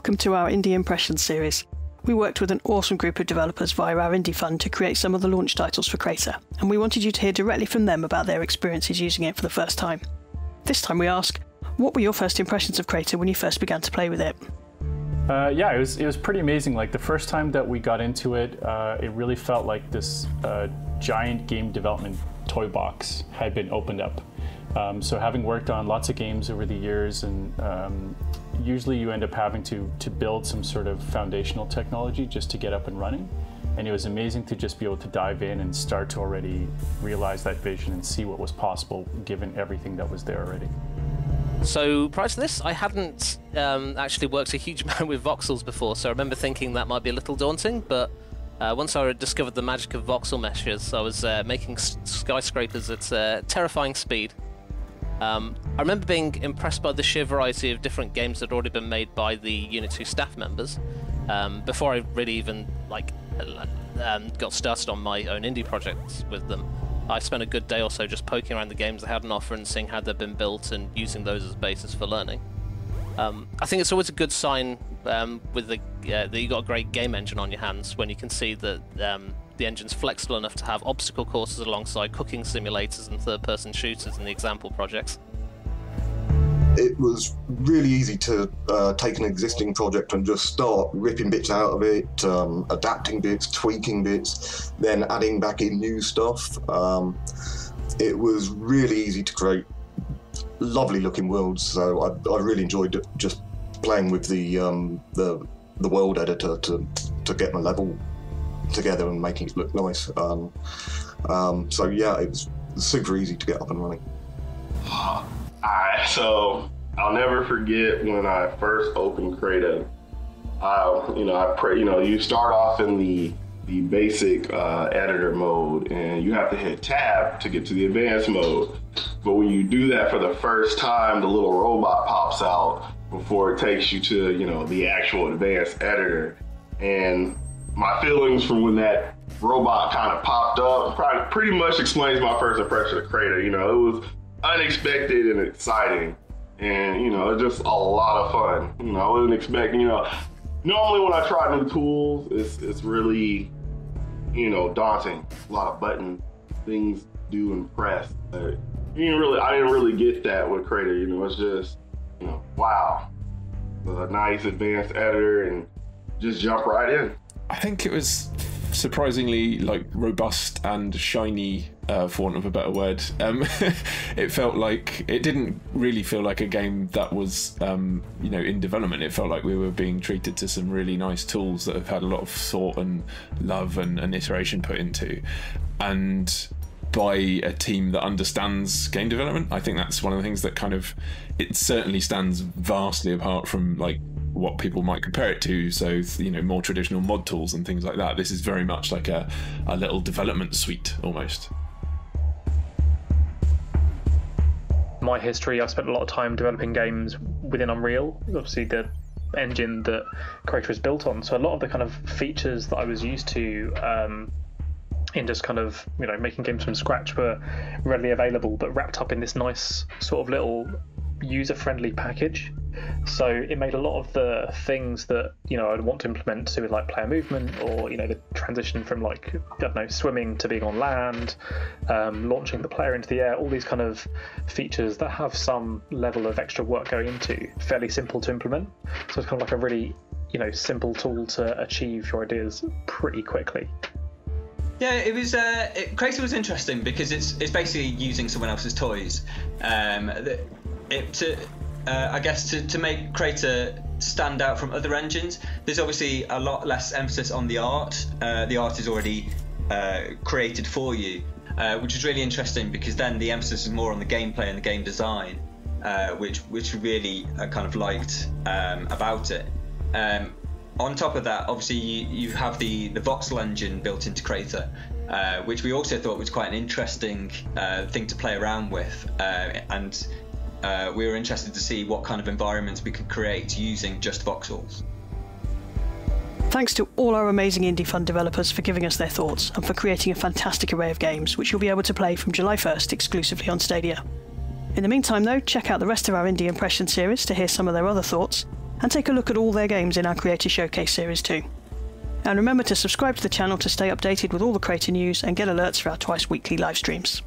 welcome to our Indie Impressions series. We worked with an awesome group of developers via our Indie Fund to create some of the launch titles for Crayta, and we wanted you to hear directly from them about their experiences using it for the first time. This time we ask, what were your first impressions of Crayta when you first began to play with it? Yeah, it was pretty amazing. Like the first time that we got into it, it really felt like this giant game development toy box had been opened up. So having worked on lots of games over the years, and usually you end up having to build some sort of foundational technology just to get up and running. And it was amazing to just be able to dive in and start to already realize that vision and see what was possible given everything that was there already. So prior to this, I hadn't actually worked a huge amount with voxels before, so I remember thinking that might be a little daunting, but once I discovered the magic of voxel meshes, I was making skyscrapers at terrifying speed. I remember being impressed by the sheer variety of different games that had already been made by the Unit 2 staff members, before I really even got started on my own indie projects with them. I spent a good day or so just poking around the games they had on offer and seeing how they've been built and using those as basis for learning. I think it's always a good sign that you got a great game engine on your hands when you can see that the engine's flexible enough to have obstacle courses alongside cooking simulators and third-person shooters in the example projects. It was really easy to take an existing project and just start ripping bits out of it, adapting bits, tweaking bits, then adding back in new stuff. It was really easy to create lovely looking worlds, so I really enjoyed just playing with the world editor to get my level together and making it look nice. So yeah, it was super easy to get up and running. Alright, so I'll never forget when I first opened Crayta. You start off in the basic editor mode, and you have to hit tab to get to the advanced mode. But when you do that for the first time, the little robot pops out before it takes you to the actual advanced editor. And my feelings from when that robot kind of popped up pretty much explains my first impression of Crayta. It was unexpected and exciting, and it's just a lot of fun. I wasn't expecting, normally when I try new tools, it's really, daunting. A lot of button things do and press. I didn't really get that with Crayta. It's just, wow, a nice advanced editor and just jump right in. I think it was surprisingly robust and shiny, for want of a better word. It felt like it didn't really feel like a game that was in development. It felt like we were being treated to some really nice tools that have had a lot of thought and love and iteration put into, and by a team that understands game development. I think that's one of the things that it certainly stands vastly apart from what people might compare it to, so more traditional mod tools and things like that. This is very much like a little development suite almost. My history, I've spent a lot of time developing games within Unreal, obviously the engine that Crayta is built on. So a lot of the kind of features that I was used to in just making games from scratch were readily available, but wrapped up in this nice sort of little user-friendly package. So it made a lot of the things that I'd want to implement to do with player movement, or the transition from swimming to being on land, launching the player into the air, all these kind of features that have some level of extra work going into, fairly simple to implement. So it's kind of like a really simple tool to achieve your ideas pretty quickly. Yeah, it was. Crayta was interesting because it's basically using someone else's toys. I guess to make Crayta stand out from other engines, there's obviously a lot less emphasis on the art. The art is already created for you, which is really interesting because then the emphasis is more on the gameplay and the game design, which really kind of liked about it. On top of that, obviously you have the voxel engine built into Crayta, which we also thought was quite an interesting thing to play around with, and we were interested to see what kind of environments we could create using just voxels. Thanks to all our amazing Indie Fund developers for giving us their thoughts and for creating a fantastic array of games, which you'll be able to play from July 1st exclusively on Stadia. In the meantime though, check out the rest of our Indie Impression series to hear some of their other thoughts, and take a look at all their games in our Creator Showcase series too. And remember to subscribe to the channel to stay updated with all the Crayta news and get alerts for our twice weekly live streams.